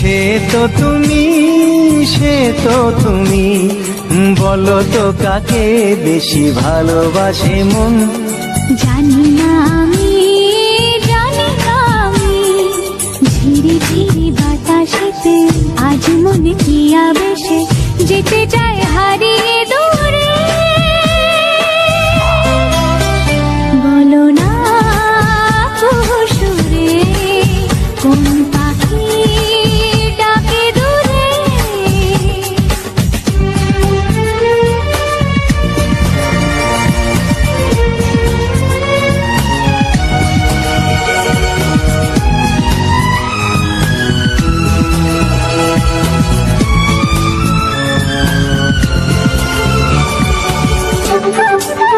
সে তো তুমি, সে তো তুমি, বলো তো কাকে বেশি ভালোবাসে মন। জানি না আমি, জানি না আমি, ঝিরি ঝিরি বাতাসেতে আজ মনে কি আবেশে যেতে চায় হারিয়ে দূরে। বলো না